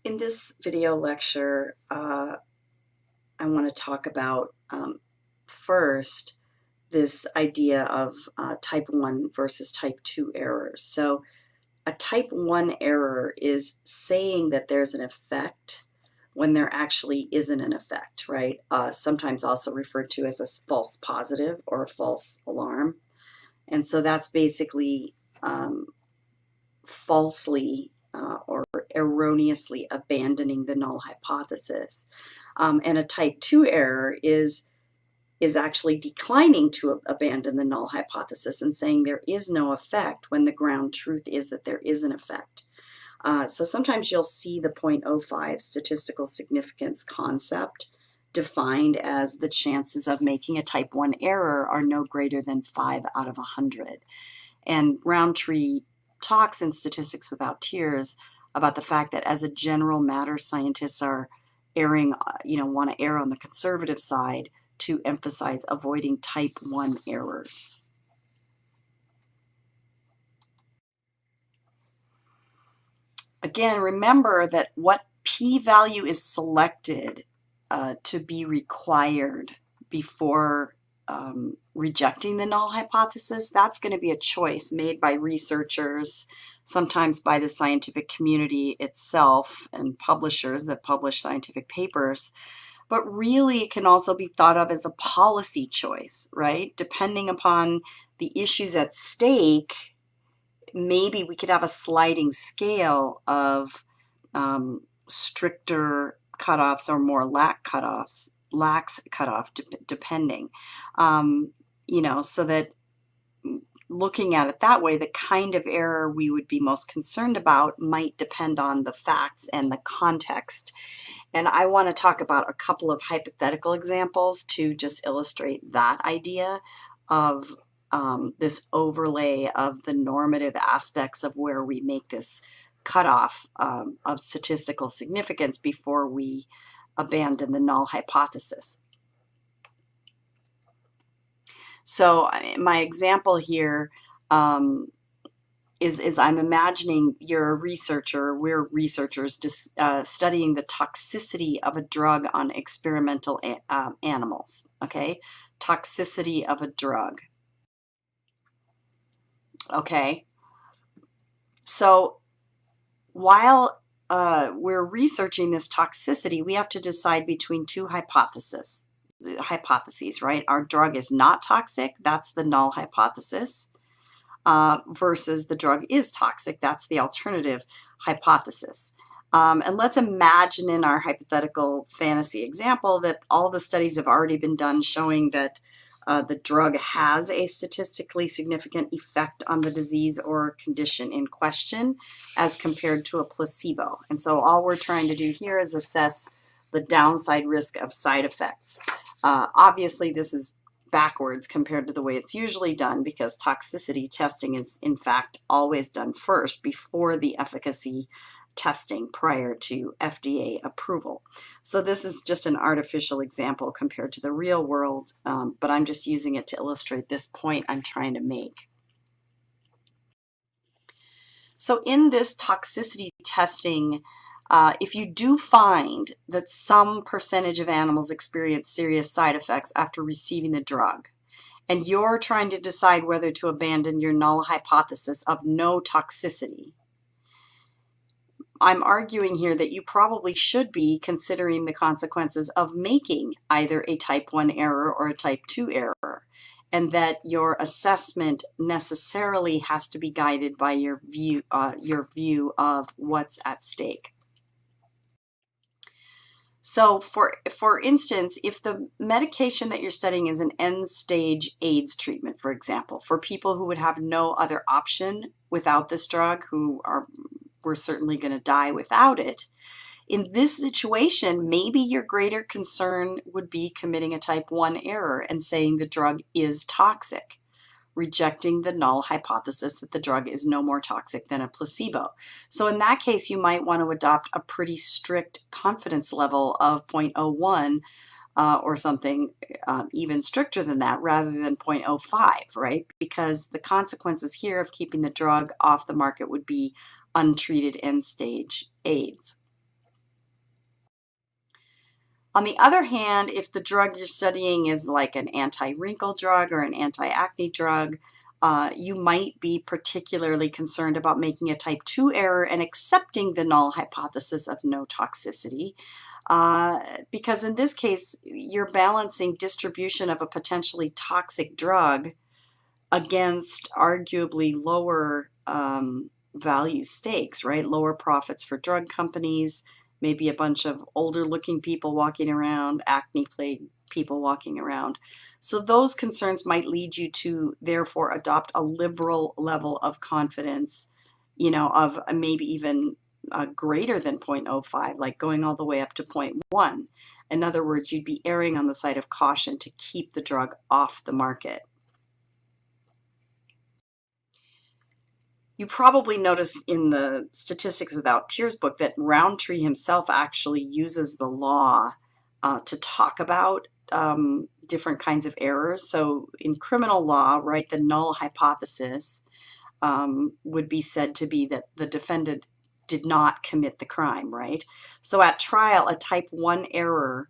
In this video lecture, I want to talk about first this idea of type 1 versus type 2 errors. So a type 1 error is saying that there's an effect when there actually isn't an effect, right? Sometimes also referred to as a false positive or a false alarm. And so that's basically falsely or erroneously abandoning the null hypothesis. And a type 2 error is actually declining to abandon the null hypothesis and saying there is no effect when the ground truth is that there is an effect. So sometimes you'll see the 0.05 statistical significance concept defined as the chances of making a type 1 error are no greater than 5 out of 100. And Roundtree talks in Statistics Without Tears about the fact that as a general matter, scientists are erring, want to err on the conservative side to emphasize avoiding type 1 errors. Again, remember that what p-value is selected to be required before rejecting the null hypothesis, that's going to be a choice made by researchers, sometimes by the scientific community itself and publishers that publish scientific papers. But really, it can also be thought of as a policy choice, right? Depending upon the issues at stake, maybe we could have a sliding scale of stricter cutoffs or more lax cutoff, depending. So that looking at it that way, the kind of error we would be most concerned about might depend on the facts and the context. And I want to talk about a couple of hypothetical examples to just illustrate that idea of this overlay of the normative aspects of where we make this cutoff of statistical significance before we abandon the null hypothesis. So my example here is I'm imagining you're a researcher, we're researchers studying the toxicity of a drug on experimental animals, okay? Toxicity of a drug. Okay, so while we're researching this toxicity, we have to decide between two hypotheses, right? Our drug is not toxic, that's the null hypothesis, versus the drug is toxic, that's the alternative hypothesis. And let's imagine in our hypothetical fantasy example that all the studies have already been done showing that the drug has a statistically significant effect on the disease or condition in question as compared to a placebo. And so all we're trying to do here is assess the downside risk of side effects. Obviously, this is backwards compared to the way it's usually done because toxicity testing is in fact always done first before the efficacy testing prior to FDA approval. So this is just an artificial example compared to the real world, but I'm just using it to illustrate this point I'm trying to make. So in this toxicity testing, if you do find that some percentage of animals experience serious side effects after receiving the drug, and you're trying to decide whether to abandon your null hypothesis of no toxicity, I'm arguing here that you probably should be considering the consequences of making either a type 1 error or a type 2 error, and that your assessment necessarily has to be guided by your view of what's at stake. So for instance, if the medication that you're studying is an end-stage AIDS treatment, for example, for people who would have no other option without this drug, we're certainly going to die without it. In this situation, maybe your greater concern would be committing a type 1 error and saying the drug is toxic, rejecting the null hypothesis that the drug is no more toxic than a placebo. So in that case, you might want to adopt a pretty strict confidence level of 0.01 or something even stricter than that rather than 0.05, right? Because the consequences here of keeping the drug off the market would be untreated end-stage AIDS. On the other hand, if the drug you're studying is like an anti-wrinkle drug or an anti-acne drug, you might be particularly concerned about making a type 2 error and accepting the null hypothesis of no toxicity. Because in this case, you're balancing distribution of a potentially toxic drug against arguably lower value stakes, right? Lower profits for drug companies, maybe a bunch of older looking people walking around, acne plagued people walking around. So those concerns might lead you to therefore adopt a liberal level of confidence, of maybe even greater than 0.05, like going all the way up to 0.1. In other words, you'd be erring on the side of caution to keep the drug off the market. You probably noticed in the Statistics Without Tears book that Roundtree himself actually uses the law to talk about different kinds of errors. So in criminal law, right, the null hypothesis would be said to be that the defendant did not commit the crime, right? So at trial, a type 1 error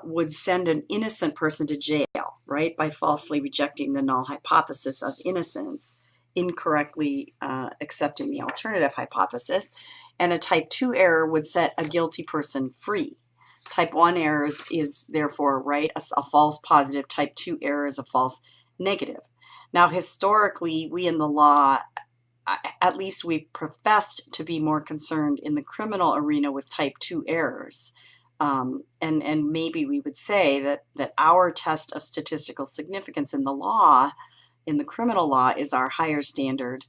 would send an innocent person to jail, right, by falsely rejecting the null hypothesis of innocence, incorrectly accepting the alternative hypothesis, and a type 2 error would set a guilty person free. Type 1 error is therefore, right, a false positive. Type 2 error is a false negative. Now, historically, we in the law, at least we professed to be more concerned in the criminal arena with type 2 errors. And maybe we would say that our test of statistical significance in the law, in the criminal law, is our higher standard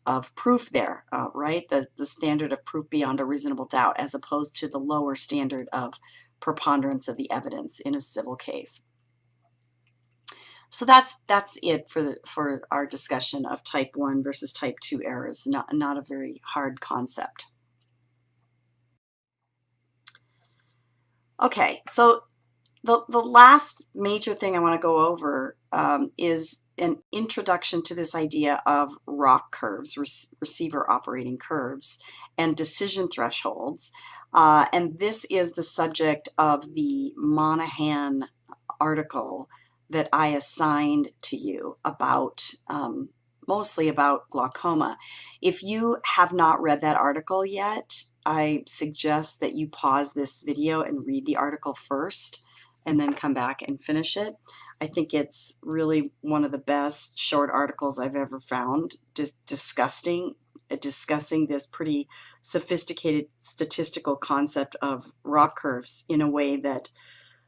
of proof there, right? The standard of proof beyond a reasonable doubt, as opposed to the lower standard of preponderance of the evidence in a civil case. So that's it for our discussion of type 1 versus type 2 errors. Not a very hard concept. Okay, so the last major thing I want to go over is an introduction to this idea of ROC curves, receiver operating curves, and decision thresholds. And this is the subject of the Monahan article that I assigned to you about, mostly about glaucoma. If you have not read that article yet, I suggest that you pause this video and read the article first, and then come back and finish it. I think it's really one of the best short articles I've ever found, just discussing this pretty sophisticated statistical concept of ROC curves in a way that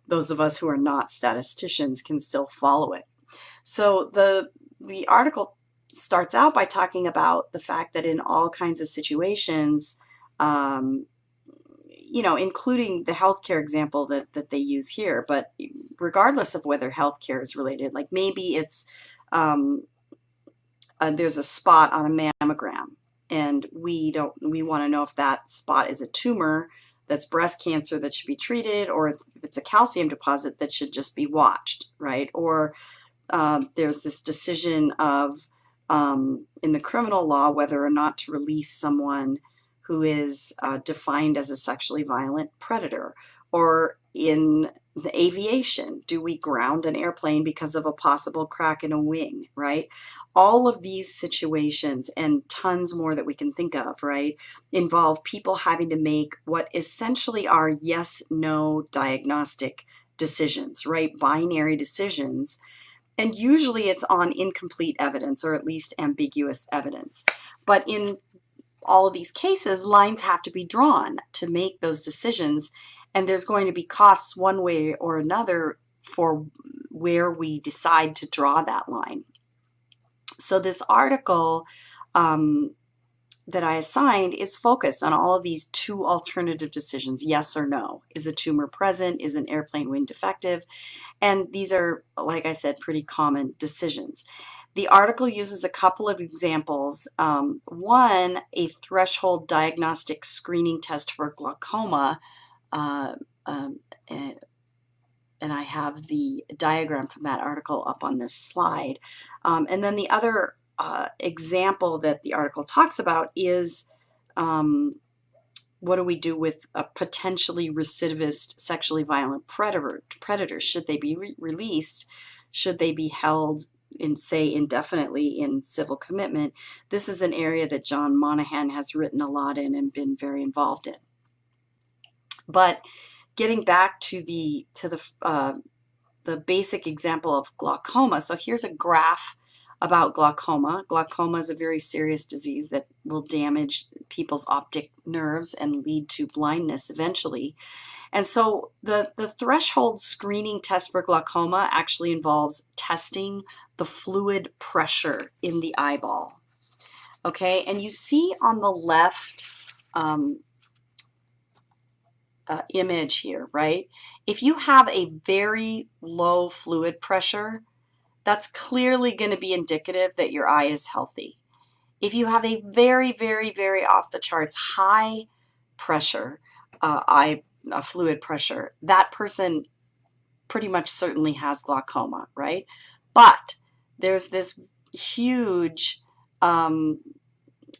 those of us who are not statisticians can still follow it. So the article starts out by talking about the fact that in all kinds of situations, including the healthcare example that they use here, but regardless of whether healthcare is related, like maybe it's there's a spot on a mammogram, and we want to know if that spot is a tumor that's breast cancer that should be treated, or if it's a calcium deposit that should just be watched, right? Or there's this decision of in the criminal law whether or not to release someone who is defined as a sexually violent predator. Or in the aviation, do we ground an airplane because of a possible crack in a wing, right? All of these situations, and tons more that we can think of, right, involve people having to make what essentially are yes-no diagnostic decisions, right? Binary decisions. And usually it's on incomplete evidence, or at least ambiguous evidence. But in all of these cases, lines have to be drawn to make those decisions, and there's going to be costs one way or another for where we decide to draw that line. So this article that I assigned is focused on all of these two alternative decisions, yes or no. Is a tumor present? Is an airplane wing defective? And these are, like I said, pretty common decisions. The article uses a couple of examples. One, a threshold diagnostic screening test for glaucoma, and I have the diagram from that article up on this slide. And then the other example that the article talks about is what do we do with a potentially recidivist sexually violent predators? Should they be released? Should they be held in, say, indefinitely in civil commitment? This is an area that John Monahan has written a lot in and been very involved in. But getting back to the basic example of glaucoma. So here's a graph about glaucoma. Glaucoma is a very serious disease that will damage people's optic nerves and lead to blindness eventually. And so the threshold screening test for glaucoma actually involves testing the fluid pressure in the eyeball. Okay, and you see on the left image here, right? If you have a very low fluid pressure, that's clearly going to be indicative that your eye is healthy. If you have a very, very, very off the charts high pressure, fluid pressure, that person pretty much certainly has glaucoma, right? But there's this huge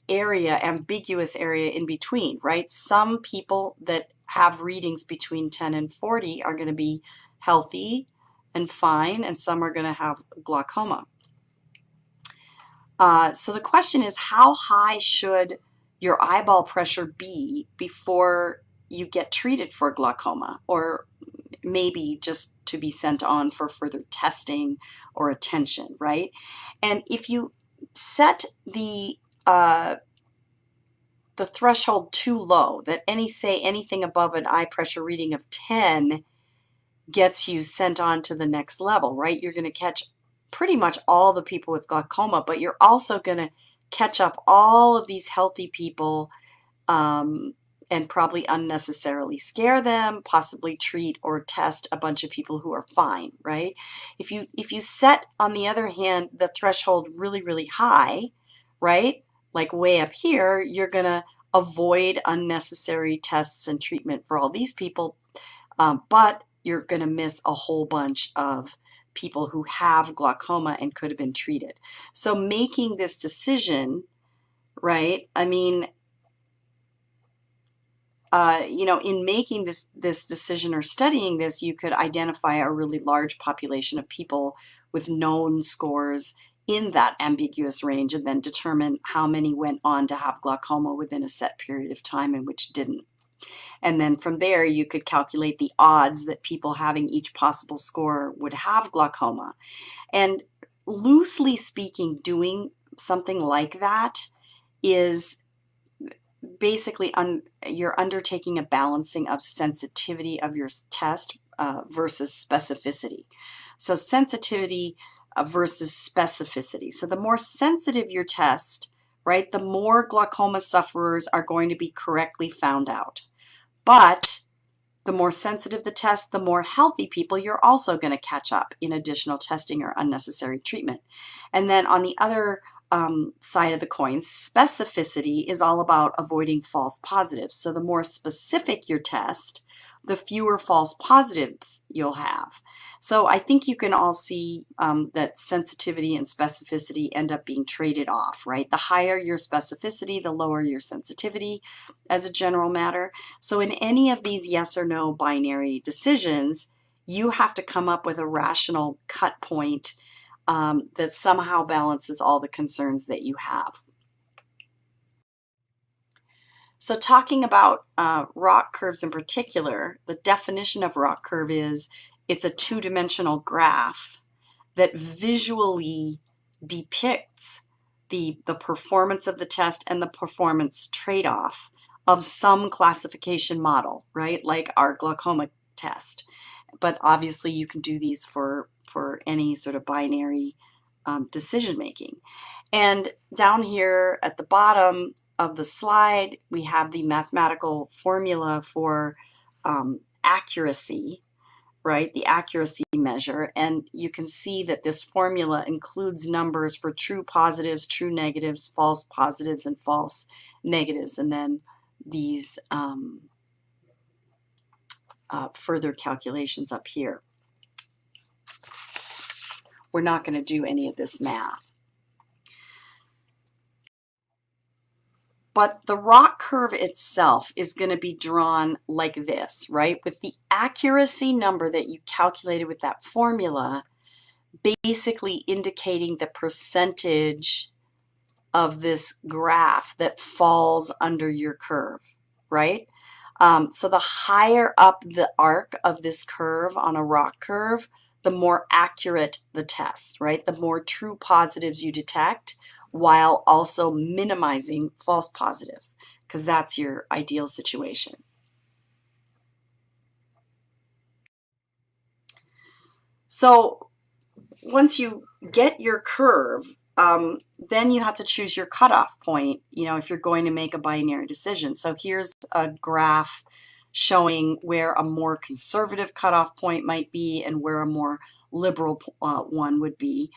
area, ambiguous area in between, right? Some people that have readings between 10 and 40 are going to be healthy and fine, and some are going to have glaucoma. So the question is, how high should your eyeball pressure be before you get treated for glaucoma, or maybe just to be sent on for further testing or attention, right? And if you set the threshold too low, that anything above an eye pressure reading of 10 gets you sent on to the next level, right? You're going to catch pretty much all the people with glaucoma, but you're also going to catch up all of these healthy people and probably unnecessarily scare them, possibly treat or test a bunch of people who are fine, right? If you set, on the other hand, the threshold really, really high, right? Like way up here, you're going to avoid unnecessary tests and treatment for all these people, but you're going to miss a whole bunch of people who have glaucoma and could have been treated. So making this decision, right? I mean, in making this decision or studying this, you could identify a really large population of people with known scores in that ambiguous range and then determine how many went on to have glaucoma within a set period of time and which didn't. And then from there, you could calculate the odds that people having each possible score would have glaucoma. And loosely speaking, doing something like that is basically you're undertaking a balancing of sensitivity of your test versus specificity. So sensitivity versus specificity. So the more sensitive your test, right, the more glaucoma sufferers are going to be correctly found out. But the more sensitive the test, the more healthy people you're also going to catch up in additional testing or unnecessary treatment. And then on the other side of the coin, specificity is all about avoiding false positives. So the more specific your test, the fewer false positives you'll have. So I think you can all see that sensitivity and specificity end up being traded off, right? The higher your specificity, the lower your sensitivity as a general matter. So in any of these yes or no binary decisions, you have to come up with a rational cut point that somehow balances all the concerns that you have. So talking about ROC curves in particular, the definition of ROC curve is it's a two-dimensional graph that visually depicts the performance of the test and the performance trade-off of some classification model, right? Like our glaucoma test. But obviously you can do these for any sort of binary decision making. And down here at the bottom of the slide, we have the mathematical formula for accuracy, right? The accuracy measure. And you can see that this formula includes numbers for true positives, true negatives, false positives, and false negatives. And then these further calculations up here. We're not going to do any of this math. But the ROC curve itself is going to be drawn like this, right? With the accuracy number that you calculated with that formula, basically indicating the percentage of this graph that falls under your curve, right? So the higher up the arc of this curve on a ROC curve, the more accurate the test, right? The more true positives you detect while also minimizing false positives, because that's your ideal situation. So once you get your curve, then you have to choose your cutoff point, if you're going to make a binary decision. So here's a graph showing where a more conservative cutoff point might be and where a more liberal one would be.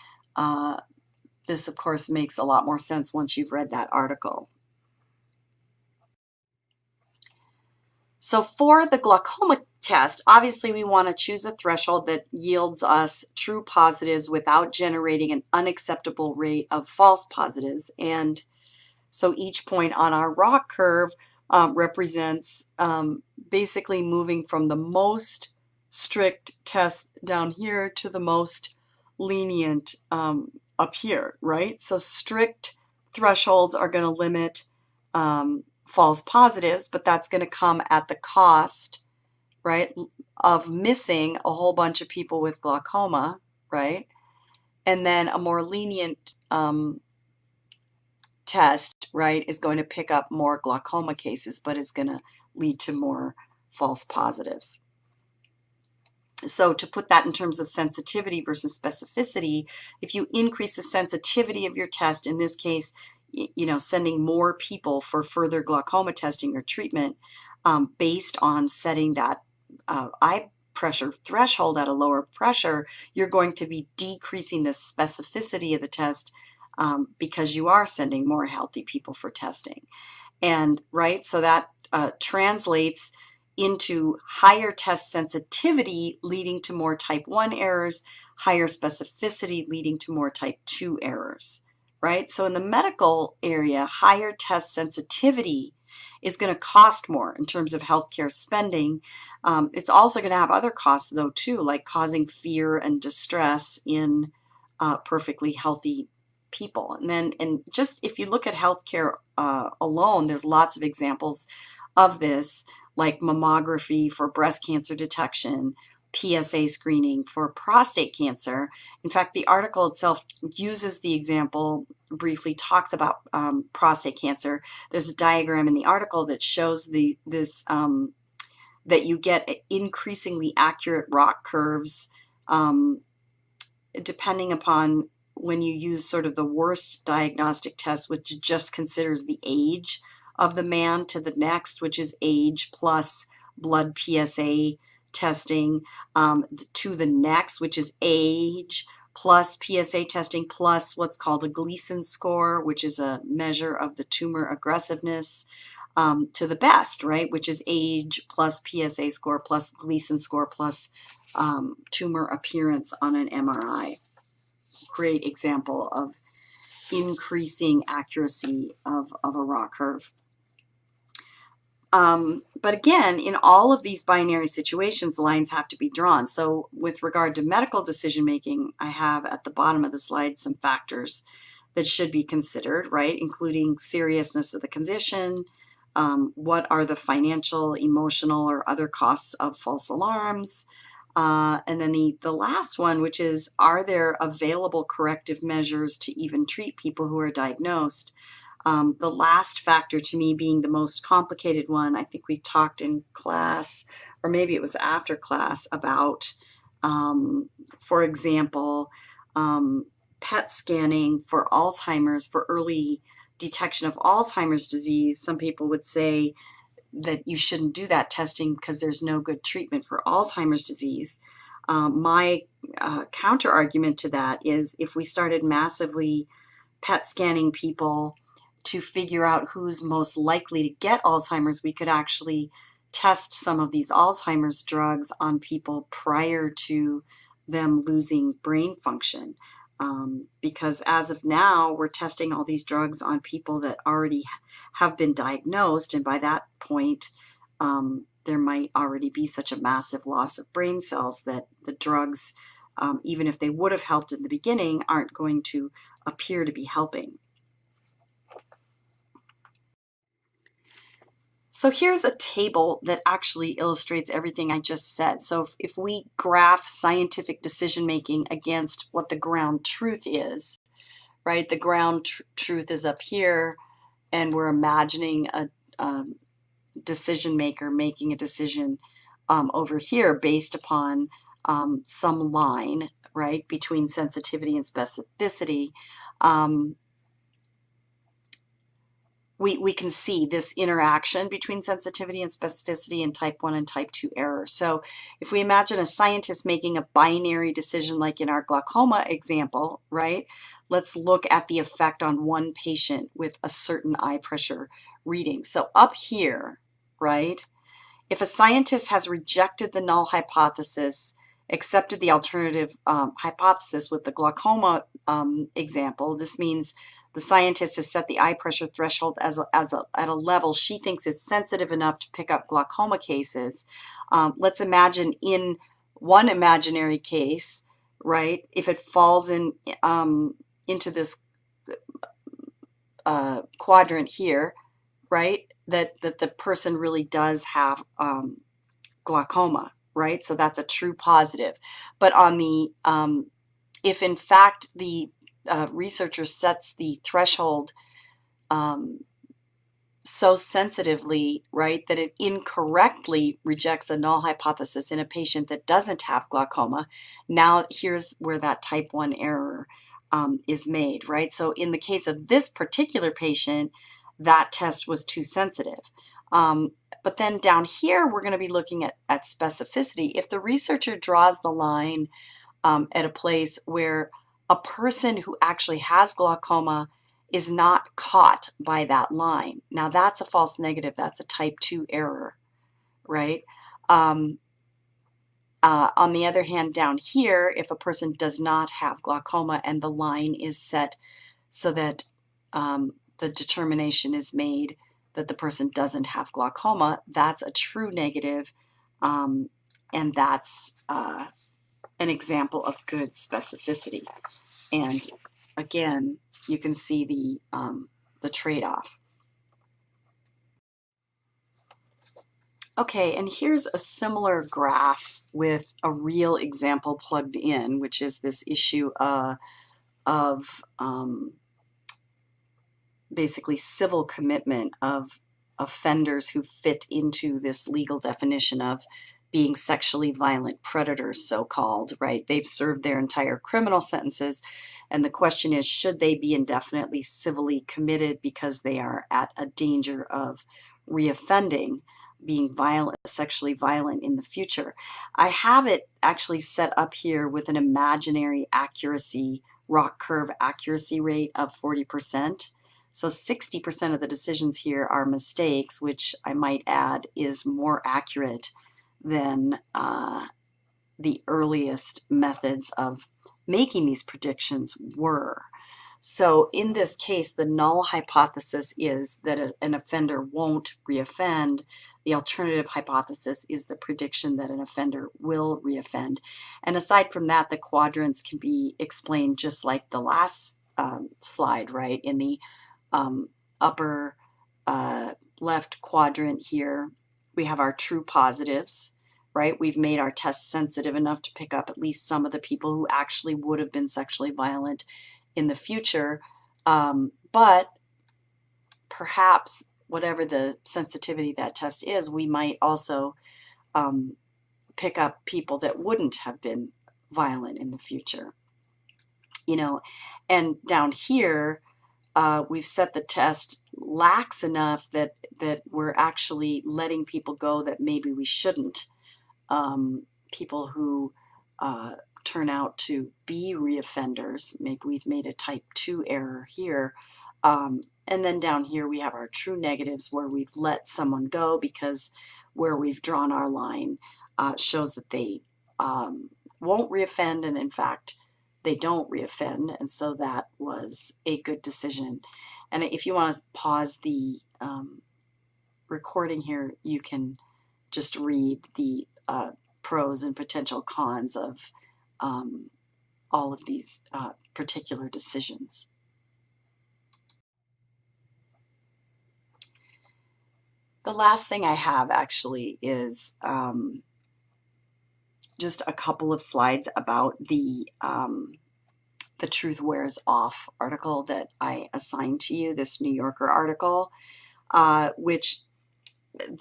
This, of course, makes a lot more sense once you've read that article. So for the glaucoma test, obviously we want to choose a threshold that yields us true positives without generating an unacceptable rate of false positives. And so each point on our ROC curve represents basically moving from the most strict test down here to the most lenient up here, right? So strict thresholds are going to limit false positives, but that's going to come at the cost, right, of missing a whole bunch of people with glaucoma, right? And then a more lenient test, right, is going to pick up more glaucoma cases, but is going to lead to more false positives. So to put that in terms of sensitivity versus specificity, if you increase the sensitivity of your test, in this case, sending more people for further glaucoma testing or treatment based on setting that eye pressure threshold at a lower pressure, you're going to be decreasing the specificity of the test because you are sending more healthy people for testing. And right, so that translates into higher test sensitivity leading to more type 1 errors, higher specificity leading to more type 2 errors, right? So in the medical area, higher test sensitivity is going to cost more in terms of healthcare spending. It's also going to have other costs, though, too, like causing fear and distress in perfectly healthy people. And just if you look at healthcare alone, there's lots of examples of this, like mammography for breast cancer detection, PSA screening for prostate cancer. In fact, the article itself uses the example, briefly talks about prostate cancer. There's a diagram in the article that shows that you get increasingly accurate ROC curves depending upon when you use sort of the worst diagnostic test, which just considers the age of the man, to the next, which is age plus blood PSA testing, to the next, which is age plus PSA testing plus what's called a Gleason score, which is a measure of the tumor aggressiveness, to the best, right, which is age plus PSA score plus Gleason score plus tumor appearance on an MRI. Great example of increasing accuracy of a ROC curve. But again, in all of these binary situations, lines have to be drawn. So with regard to medical decision making, I have at the bottom of the slide some factors that should be considered, right, including seriousness of the condition, what are the financial, emotional, or other costs of false alarms, and then the last one, which is, are there available corrective measures to even treat people who are diagnosed? The last factor to me being the most complicated one. I think we talked in class, or maybe it was after class, about, for example, PET scanning for Alzheimer's, for early detection of Alzheimer's disease. Some people would say that you shouldn't do that testing because there's no good treatment for Alzheimer's disease. My counter argument to that is, if we started massively PET scanning people to figure out who's most likely to get Alzheimer's, we could actually test some of these Alzheimer's drugs on people prior to them losing brain function. because as of now, we're testing all these drugs on people that already have been diagnosed, and by that point, there might already be such a massive loss of brain cells that the drugs, even if they would have helped in the beginning, aren't going to appear to be helping. So here's a table that actually illustrates everything I just said. So if we graph scientific decision-making against what the ground truth is, right? The ground truth is up here, and we're imagining a decision maker making a decision over here based upon some line, right, between sensitivity and specificity. We can see this interaction between sensitivity and specificity in type 1 and type 2 error. So if we imagine a scientist making a binary decision like in our glaucoma example, right, let's look at the effect on one patient with a certain eye pressure reading. So up here, right, if a scientist has rejected the null hypothesis, accepted the alternative hypothesis with the glaucoma example, this means the scientist has set the eye pressure threshold at a level she thinks is sensitive enough to pick up glaucoma cases. Let's imagine in one imaginary case, right, if it falls into this quadrant here, right, that the person really does have glaucoma, right? So that's a true positive. But on the, if in fact the researcher sets the threshold so sensitively, right, that it incorrectly rejects a null hypothesis in a patient that doesn't have glaucoma, now here's where that type 1 error is made, right? So in the case of this particular patient, that test was too sensitive. But then down here, we're going to be looking at specificity. If the researcher draws the line at a place where a person who actually has glaucoma is not caught by that line. Now that's a false negative. That's a type 2 error, right? On the other hand, down here, if a person does not have glaucoma and the line is set so that the determination is made that the person doesn't have glaucoma, that's a true negative, and that's an example of good specificity. And again, you can see the trade-off. Okay, and here's a similar graph with a real example plugged in, which is this issue of basically civil commitment of offenders who fit into this legal definition of being sexually violent predators, so-called, right? They've served their entire criminal sentences, and the question is, should they be indefinitely civilly committed because they are at a danger of reoffending, being violent, sexually violent in the future? I have it actually set up here with an imaginary accuracy, ROC curve accuracy rate of 40%. So 60% of the decisions here are mistakes, which I might add is more accurate than the earliest methods of making these predictions were. So in this case, the null hypothesis is that an offender won't reoffend. The alternative hypothesis is the prediction that an offender will reoffend. And aside from that, the quadrants can be explained just like the last slide, right? In the upper left quadrant here, we have our true positives, right? We've made our test sensitive enough to pick up at least some of the people who actually would have been sexually violent in the future, but perhaps whatever the sensitivity of that test is, we might also pick up people that wouldn't have been violent in the future. You know, and down here, we've set the test lax enough that we're actually letting people go that maybe we shouldn't. People who turn out to be reoffenders, maybe we've made a type 2 error here. And then down here we have our true negatives where we've let someone go because where we've drawn our line shows that they won't reoffend, and in fact they don't reoffend, and so that was a good decision. And if you want to pause the recording here, you can just read the pros and potential cons of all of these particular decisions. The last thing I have actually is just a couple of slides about the Truth Wears Off article that I assigned to you, this New Yorker article, which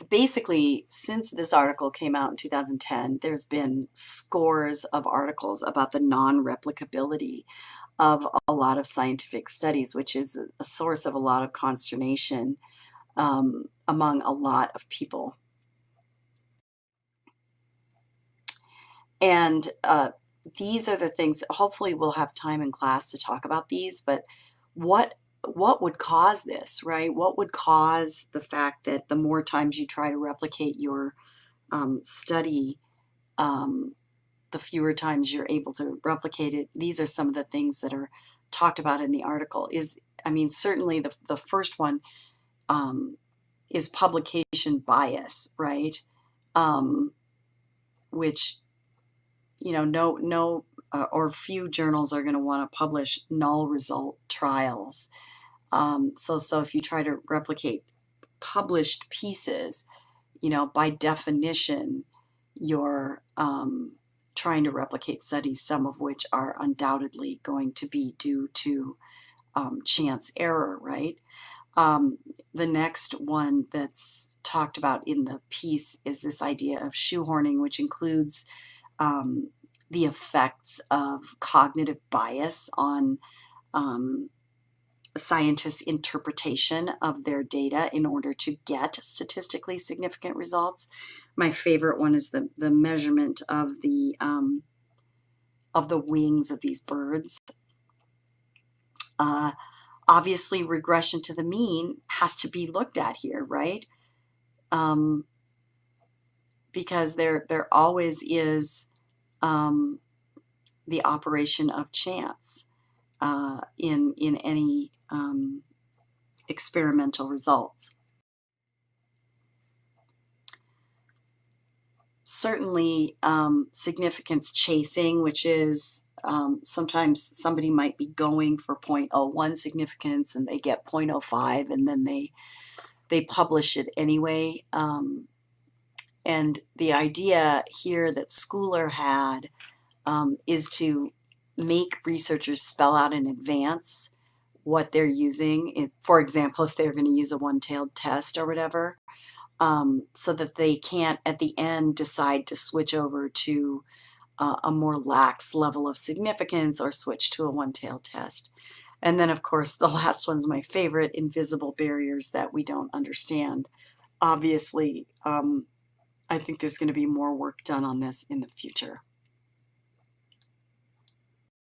basically, since this article came out in 2010, there's been scores of articles about the non-replicability of a lot of scientific studies, which is a source of a lot of consternation among a lot of people. And these are the things, hopefully we'll have time in class to talk about these, but what would cause this, right? What would cause the fact that the more times you try to replicate your study, the fewer times you're able to replicate it? These are some of the things that are talked about in the article. I mean, certainly the first one is publication bias, right? Which, you know, no or few journals are going to want to publish null result trials. So if you try to replicate published pieces, you know, by definition, you're trying to replicate studies, some of which are undoubtedly going to be due to chance error, right? The next one that's talked about in the piece is this idea of shoehorning, which includes the effects of cognitive bias on scientists' interpretation of their data in order to get statistically significant results. My favorite one is the measurement of the wings of these birds. Obviously, regression to the mean has to be looked at here, right? Because there always is the operation of chance in any experimental results. Certainly, significance chasing, which is sometimes somebody might be going for 0.01 significance and they get 0.05 and then they publish it anyway. And the idea here that Schooler had is to make researchers spell out in advance what they're using. For example, if they're going to use a one-tailed test or whatever, so that they can't at the end decide to switch over to a more lax level of significance or switch to a one-tailed test. And then, of course, the last one's my favorite, invisible barriers that we don't understand. Obviously, I think there's going to be more work done on this in the future.